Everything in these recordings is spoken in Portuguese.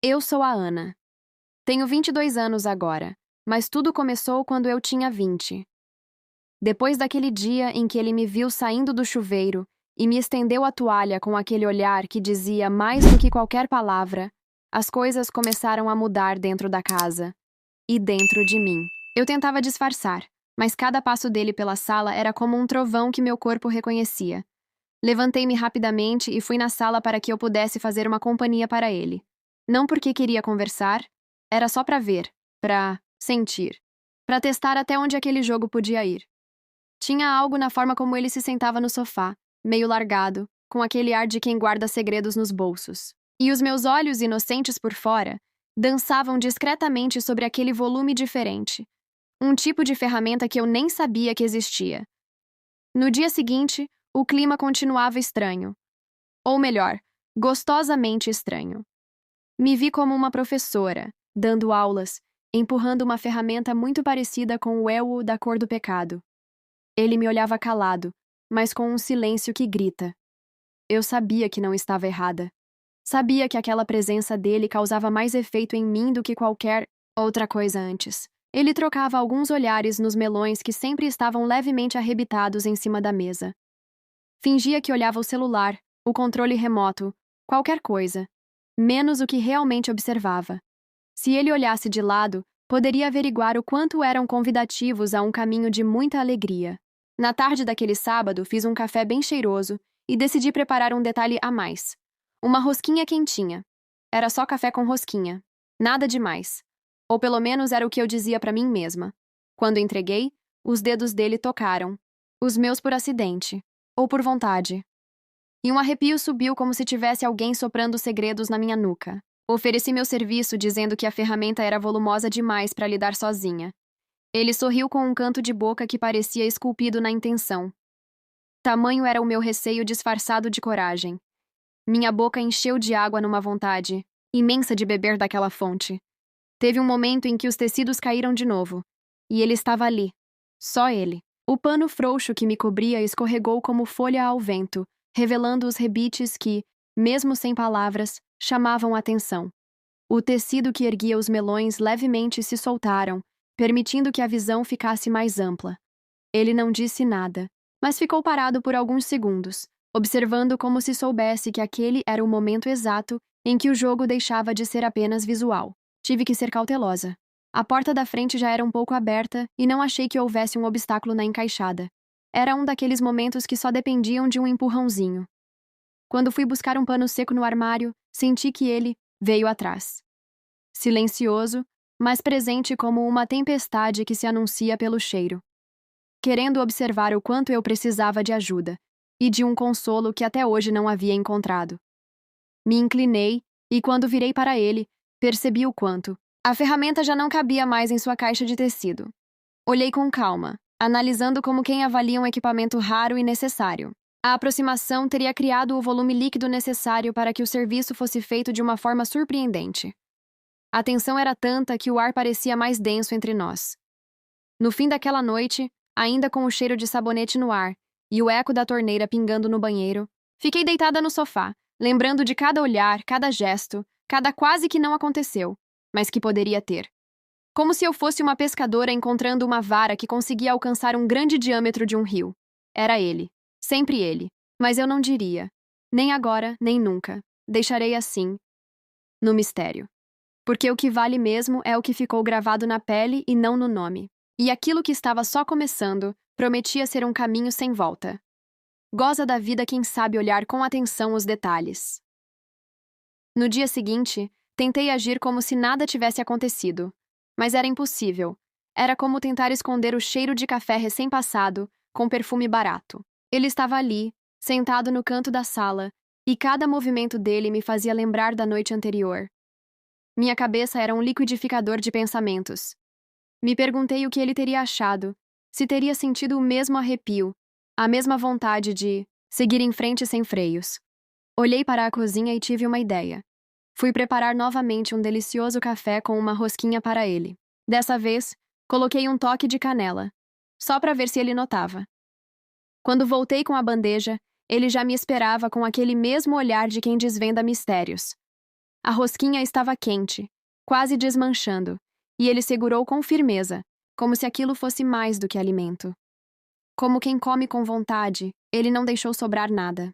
Eu sou a Ana. Tenho 22 anos agora, mas tudo começou quando eu tinha 20. Depois daquele dia em que ele me viu saindo do chuveiro e me estendeu a toalha com aquele olhar que dizia mais do que qualquer palavra, as coisas começaram a mudar dentro da casa e dentro de mim. Eu tentava disfarçar, mas cada passo dele pela sala era como um trovão que meu corpo reconhecia. Levantei-me rapidamente e fui na sala para que eu pudesse fazer uma companhia para ele. Não porque queria conversar, era só para ver, para sentir, para testar até onde aquele jogo podia ir. Tinha algo na forma como ele se sentava no sofá, meio largado, com aquele ar de quem guarda segredos nos bolsos. E os meus olhos inocentes por fora dançavam discretamente sobre aquele volume diferente, um tipo de ferramenta que eu nem sabia que existia. No dia seguinte, o clima continuava estranho. Ou melhor, gostosamente estranho. Me vi como uma professora, dando aulas, empurrando uma ferramenta muito parecida com o elmo da cor do pecado. Ele me olhava calado, mas com um silêncio que grita. Eu sabia que não estava errada. Sabia que aquela presença dele causava mais efeito em mim do que qualquer outra coisa antes. Ele trocava alguns olhares nos melões que sempre estavam levemente arrebitados em cima da mesa. Fingia que olhava o celular, o controle remoto, qualquer coisa, menos o que realmente observava. Se ele olhasse de lado, poderia averiguar o quanto eram convidativos a um caminho de muita alegria. Na tarde daquele sábado, fiz um café bem cheiroso e decidi preparar um detalhe a mais. Uma rosquinha quentinha. Era só café com rosquinha. Nada demais. Ou pelo menos era o que eu dizia para mim mesma. Quando entreguei, os dedos dele tocaram. Os meus por acidente. Ou por vontade. E um arrepio subiu como se tivesse alguém soprando segredos na minha nuca. Ofereci meu serviço dizendo que a ferramenta era volumosa demais para lidar sozinha. Ele sorriu com um canto de boca que parecia esculpido na intenção. Tamanho era o meu receio disfarçado de coragem. Minha boca encheu de água numa vontade imensa de beber daquela fonte. Teve um momento em que os tecidos caíram de novo. E ele estava ali. Só ele. O pano frouxo que me cobria escorregou como folha ao vento, revelando os rebites que, mesmo sem palavras, chamavam a atenção. O tecido que erguia os melões levemente se soltaram, permitindo que a visão ficasse mais ampla. Ele não disse nada, mas ficou parado por alguns segundos, observando como se soubesse que aquele era o momento exato em que o jogo deixava de ser apenas visual. Tive que ser cautelosa. A porta da frente já era um pouco aberta e não achei que houvesse um obstáculo na encaixada. Era um daqueles momentos que só dependiam de um empurrãozinho. Quando fui buscar um pano seco no armário, senti que ele veio atrás. Silencioso, mas presente como uma tempestade que se anuncia pelo cheiro. Querendo observar o quanto eu precisava de ajuda, e de um consolo que até hoje não havia encontrado. Me inclinei, e quando virei para ele, percebi o quanto. A ferramenta já não cabia mais em sua caixa de tecido. Olhei com calma, analisando como quem avalia um equipamento raro e necessário. A aproximação teria criado o volume líquido necessário para que o serviço fosse feito de uma forma surpreendente. A tensão era tanta que o ar parecia mais denso entre nós. No fim daquela noite, ainda com o cheiro de sabonete no ar e o eco da torneira pingando no banheiro, fiquei deitada no sofá, lembrando de cada olhar, cada gesto, cada quase que não aconteceu, mas que poderia ter. Como se eu fosse uma pescadora encontrando uma vara que conseguia alcançar um grande diâmetro de um rio. Era ele. Sempre ele. Mas eu não diria. Nem agora, nem nunca. Deixarei assim, no mistério. Porque o que vale mesmo é o que ficou gravado na pele e não no nome. E aquilo que estava só começando prometia ser um caminho sem volta. Goza da vida quem sabe olhar com atenção os detalhes. No dia seguinte, tentei agir como se nada tivesse acontecido. Mas era impossível. Era como tentar esconder o cheiro de café recém-passado com perfume barato. Ele estava ali, sentado no canto da sala, e cada movimento dele me fazia lembrar da noite anterior. Minha cabeça era um liquidificador de pensamentos. Me perguntei o que ele teria achado, se teria sentido o mesmo arrepio, a mesma vontade de seguir em frente sem freios. Olhei para a cozinha e tive uma ideia. Fui preparar novamente um delicioso café com uma rosquinha para ele. Dessa vez, coloquei um toque de canela, só para ver se ele notava. Quando voltei com a bandeja, ele já me esperava com aquele mesmo olhar de quem desvenda mistérios. A rosquinha estava quente, quase desmanchando, e ele segurou com firmeza, como se aquilo fosse mais do que alimento. Como quem come com vontade, ele não deixou sobrar nada.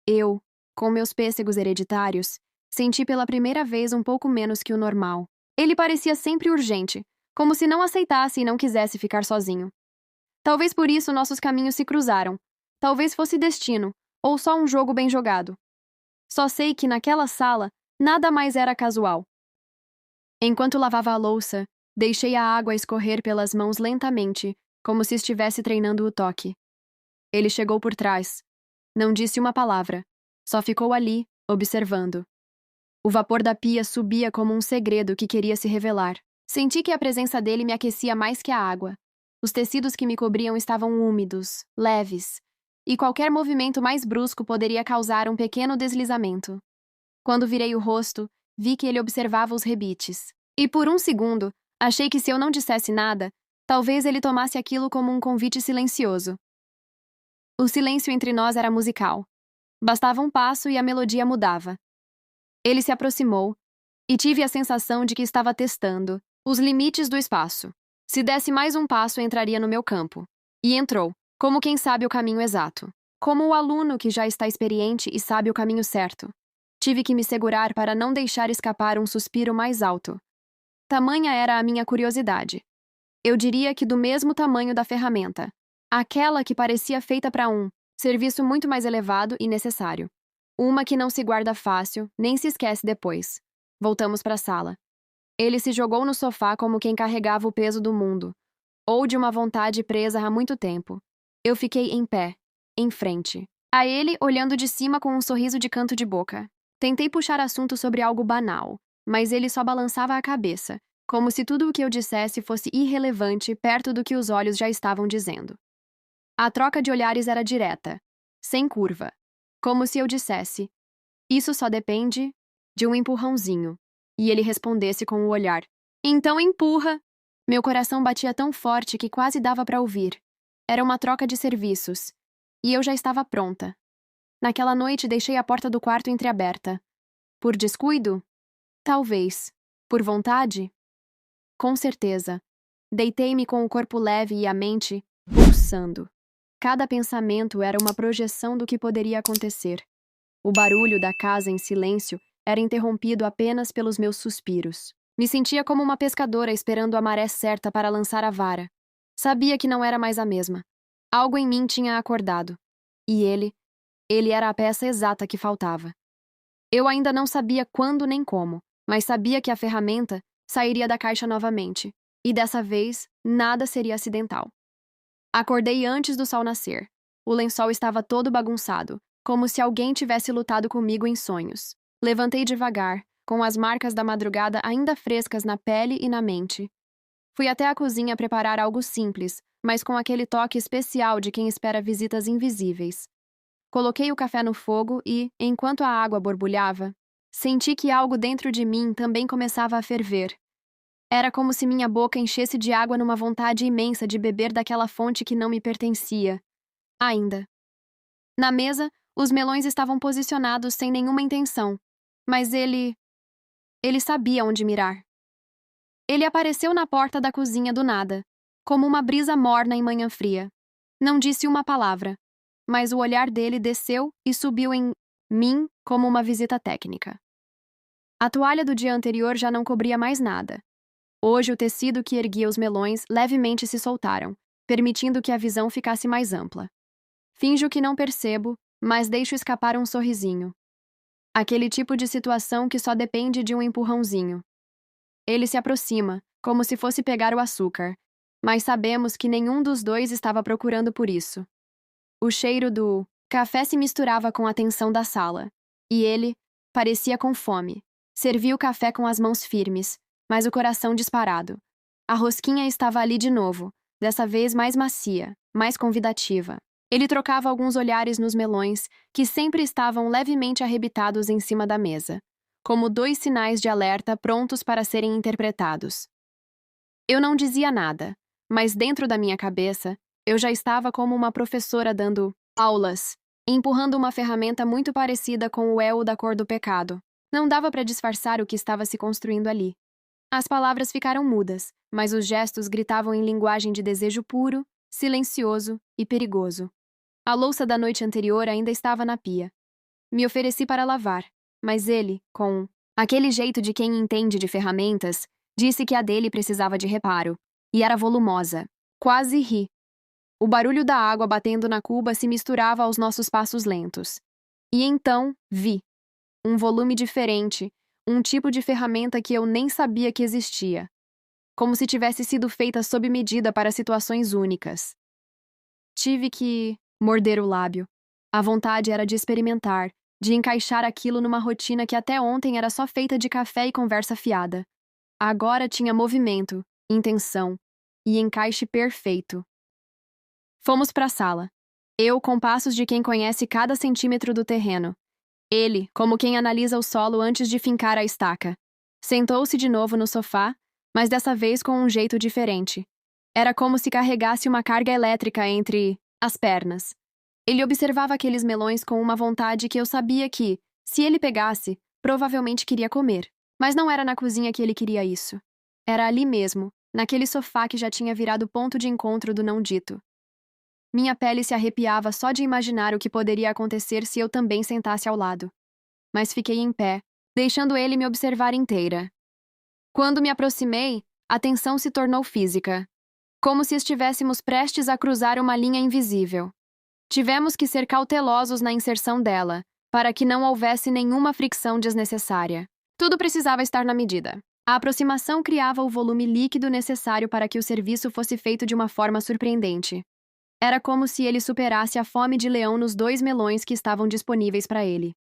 Eu, com meus pêssegos hereditários, senti pela primeira vez um pouco menos que o normal. Ele parecia sempre urgente, como se não aceitasse e não quisesse ficar sozinho. Talvez por isso nossos caminhos se cruzaram. Talvez fosse destino, ou só um jogo bem jogado. Só sei que naquela sala, nada mais era casual. Enquanto lavava a louça, deixei a água escorrer pelas mãos lentamente, como se estivesse treinando o toque. Ele chegou por trás. Não disse uma palavra. Só ficou ali, observando. O vapor da pia subia como um segredo que queria se revelar. Senti que a presença dele me aquecia mais que a água. Os tecidos que me cobriam estavam úmidos, leves, e qualquer movimento mais brusco poderia causar um pequeno deslizamento. Quando virei o rosto, vi que ele observava os rebites. E por um segundo, achei que se eu não dissesse nada, talvez ele tomasse aquilo como um convite silencioso. O silêncio entre nós era musical. Bastava um passo e a melodia mudava. Ele se aproximou, e tive a sensação de que estava testando os limites do espaço. Se desse mais um passo, entraria no meu campo. E entrou, como quem sabe o caminho exato. Como o aluno que já está experiente e sabe o caminho certo. Tive que me segurar para não deixar escapar um suspiro mais alto. Tamanha era a minha curiosidade. Eu diria que do mesmo tamanho da ferramenta. Aquela que parecia feita para um serviço muito mais elevado e necessário. Uma que não se guarda fácil, nem se esquece depois. Voltamos para a sala. Ele se jogou no sofá como quem carregava o peso do mundo, ou de uma vontade presa há muito tempo. Eu fiquei em pé, em frente. A ele, olhando de cima com um sorriso de canto de boca. Tentei puxar assunto sobre algo banal, mas ele só balançava a cabeça, como se tudo o que eu dissesse fosse irrelevante perto do que os olhos já estavam dizendo. A troca de olhares era direta, sem curva. Como se eu dissesse, isso só depende de um empurrãozinho. E ele respondesse com o olhar. Então empurra! Meu coração batia tão forte que quase dava para ouvir. Era uma troca de serviços. E eu já estava pronta. Naquela noite deixei a porta do quarto entreaberta. Por descuido? Talvez. Por vontade? Com certeza. Deitei-me com o corpo leve e a mente pulsando. Cada pensamento era uma projeção do que poderia acontecer. O barulho da casa em silêncio era interrompido apenas pelos meus suspiros. Me sentia como uma pescadora esperando a maré certa para lançar a vara. Sabia que não era mais a mesma. Algo em mim tinha acordado. E ele era a peça exata que faltava. Eu ainda não sabia quando nem como, mas sabia que a ferramenta sairia da caixa novamente. E dessa vez, nada seria acidental. Acordei antes do sol nascer. O lençol estava todo bagunçado, como se alguém tivesse lutado comigo em sonhos. Levantei devagar, com as marcas da madrugada ainda frescas na pele e na mente. Fui até a cozinha preparar algo simples, mas com aquele toque especial de quem espera visitas invisíveis. Coloquei o café no fogo e, enquanto a água borbulhava, senti que algo dentro de mim também começava a ferver. Era como se minha boca enchesse de água numa vontade imensa de beber daquela fonte que não me pertencia. Ainda. Na mesa, os melões estavam posicionados sem nenhuma intenção, mas ele sabia onde mirar. Ele apareceu na porta da cozinha do nada, como uma brisa morna em manhã fria. Não disse uma palavra, mas o olhar dele desceu e subiu em mim como uma visita técnica. A toalha do dia anterior já não cobria mais nada. Hoje o tecido que erguia os melões levemente se soltaram, permitindo que a visão ficasse mais ampla. Finjo que não percebo, mas deixo escapar um sorrisinho. Aquele tipo de situação que só depende de um empurrãozinho. Ele se aproxima, como se fosse pegar o açúcar, mas sabemos que nenhum dos dois estava procurando por isso. O cheiro do café se misturava com a tensão da sala, e ele parecia com fome. Serviu o café com as mãos firmes, mas o coração disparado. A rosquinha estava ali de novo, dessa vez mais macia, mais convidativa. Ele trocava alguns olhares nos melões, que sempre estavam levemente arrebitados em cima da mesa, como dois sinais de alerta prontos para serem interpretados. Eu não dizia nada, mas dentro da minha cabeça, eu já estava como uma professora dando aulas, empurrando uma ferramenta muito parecida com o elo da cor do pecado. Não dava para disfarçar o que estava se construindo ali. As palavras ficaram mudas, mas os gestos gritavam em linguagem de desejo puro, silencioso e perigoso. A louça da noite anterior ainda estava na pia. Me ofereci para lavar, mas ele, com aquele jeito de quem entende de ferramentas, disse que a dele precisava de reparo, e era volumosa. Quase ri. O barulho da água batendo na cuba se misturava aos nossos passos lentos. E então, vi. Um volume diferente, um tipo de ferramenta que eu nem sabia que existia. Como se tivesse sido feita sob medida para situações únicas. Tive que morder o lábio. A vontade era de experimentar, de encaixar aquilo numa rotina que até ontem era só feita de café e conversa fiada. Agora tinha movimento, intenção e encaixe perfeito. Fomos para a sala. Eu com passos de quem conhece cada centímetro do terreno. Ele, como quem analisa o solo antes de fincar a estaca. Sentou-se de novo no sofá, mas dessa vez com um jeito diferente. Era como se carregasse uma carga elétrica entre as pernas. Ele observava aqueles melões com uma vontade que eu sabia que, se ele pegasse, provavelmente queria comer. Mas não era na cozinha que ele queria isso. Era ali mesmo, naquele sofá que já tinha virado ponto de encontro do não dito. Minha pele se arrepiava só de imaginar o que poderia acontecer se eu também sentasse ao lado. Mas fiquei em pé, deixando ele me observar inteira. Quando me aproximei, a tensão se tornou física, como se estivéssemos prestes a cruzar uma linha invisível. Tivemos que ser cautelosos na inserção dela, para que não houvesse nenhuma fricção desnecessária. Tudo precisava estar na medida. A aproximação criava o volume líquido necessário para que o serviço fosse feito de uma forma surpreendente. Era como se ele superasse a fome de leão nos 2 melões que estavam disponíveis para ele.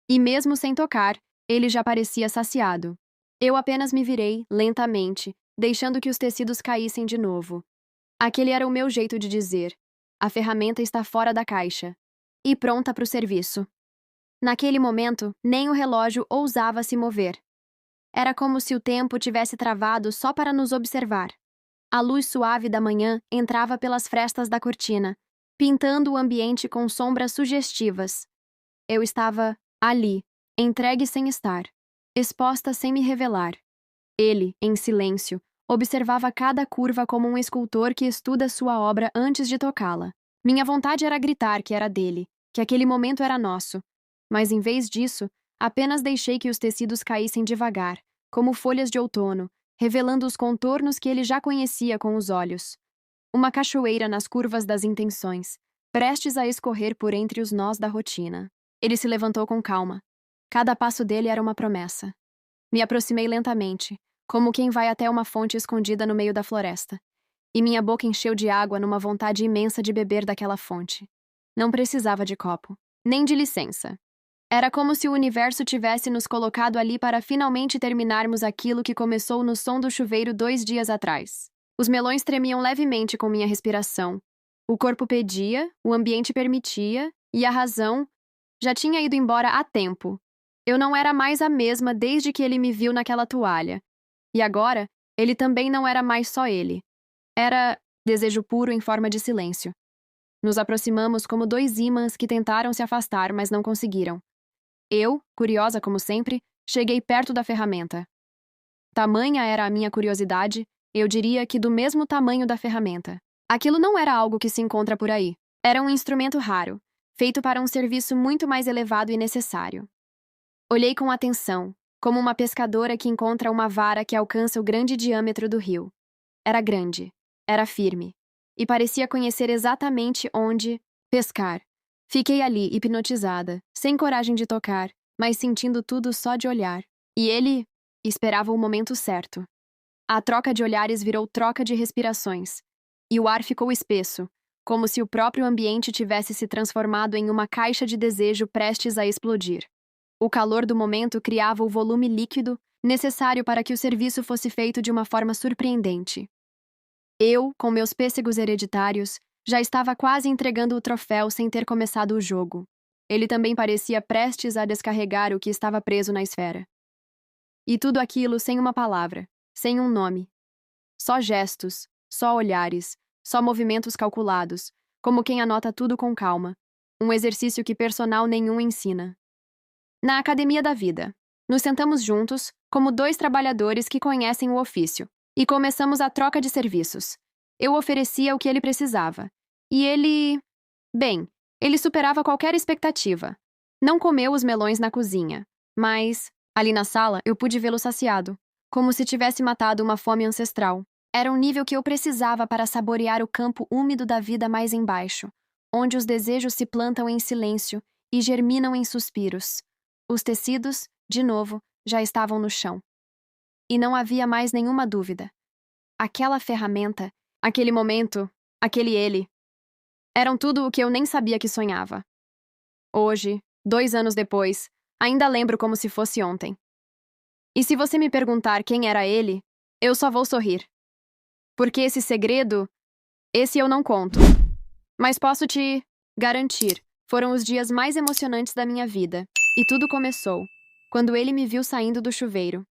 E mesmo sem tocar, ele já parecia saciado. Eu apenas me virei, lentamente, deixando que os tecidos caíssem de novo. Aquele era o meu jeito de dizer: a ferramenta está fora da caixa. E pronta para o serviço. Naquele momento, nem o relógio ousava se mover. Era como se o tempo tivesse travado só para nos observar. A luz suave da manhã entrava pelas frestas da cortina, pintando o ambiente com sombras sugestivas. Eu estava ali, entregue sem estar, exposta sem me revelar. Ele, em silêncio, observava cada curva como um escultor que estuda sua obra antes de tocá-la. Minha vontade era gritar que era dele, que aquele momento era nosso. Mas em vez disso, apenas deixei que os tecidos caíssem devagar, como folhas de outono, revelando os contornos que ele já conhecia com os olhos. Uma cachoeira nas curvas das intenções, prestes a escorrer por entre os nós da rotina. Ele se levantou com calma. Cada passo dele era uma promessa. Me aproximei lentamente, como quem vai até uma fonte escondida no meio da floresta. E minha boca encheu de água numa vontade imensa de beber daquela fonte. Não precisava de copo, nem de licença. Era como se o universo tivesse nos colocado ali para finalmente terminarmos aquilo que começou no som do chuveiro 2 dias atrás. Os melões tremiam levemente com minha respiração. O corpo pedia, o ambiente permitia, e a razão já tinha ido embora há tempo. Eu não era mais a mesma desde que ele me viu naquela toalha. E agora, ele também não era mais só ele. Era desejo puro em forma de silêncio. Nos aproximamos como 2 ímãs que tentaram se afastar, mas não conseguiram. Eu, curiosa como sempre, cheguei perto da ferramenta. Tamanha era a minha curiosidade, eu diria que do mesmo tamanho da ferramenta. Aquilo não era algo que se encontra por aí. Era um instrumento raro, feito para um serviço muito mais elevado e necessário. Olhei com atenção, como uma pescadora que encontra uma vara que alcança o grande diâmetro do rio. Era grande, era firme, e parecia conhecer exatamente onde pescar. Fiquei ali, hipnotizada, sem coragem de tocar, mas sentindo tudo só de olhar. E ele esperava o momento certo. A troca de olhares virou troca de respirações, e o ar ficou espesso, como se o próprio ambiente tivesse se transformado em uma caixa de desejo prestes a explodir. O calor do momento criava o volume líquido necessário para que o serviço fosse feito de uma forma surpreendente. Eu, com meus pêssegos hereditários, já estava quase entregando o troféu sem ter começado o jogo. Ele também parecia prestes a descarregar o que estava preso na esfera. E tudo aquilo sem uma palavra, sem um nome. Só gestos, só olhares, só movimentos calculados, como quem anota tudo com calma. Um exercício que personal nenhum ensina. Na academia da vida, Nos sentamos juntos, como dois trabalhadores que conhecem o ofício, e começamos a troca de serviços. Eu oferecia o que ele precisava. E ele... Bem, ele superava qualquer expectativa. Não comeu os melões na cozinha, mas, ali na sala, eu pude vê-lo saciado, como se tivesse matado uma fome ancestral. Era um nível que eu precisava para saborear o campo úmido da vida mais embaixo, onde os desejos se plantam em silêncio e germinam em suspiros. Os tecidos, de novo, já estavam no chão. E não havia mais nenhuma dúvida. Aquela ferramenta, aquele momento, aquele ele, eram tudo o que eu nem sabia que sonhava. Hoje, 2 anos depois, ainda lembro como se fosse ontem. E se você me perguntar quem era ele, eu só vou sorrir. Porque esse segredo, esse eu não conto. Mas posso te garantir, foram os dias mais emocionantes da minha vida. E tudo começou quando ele me viu saindo do chuveiro.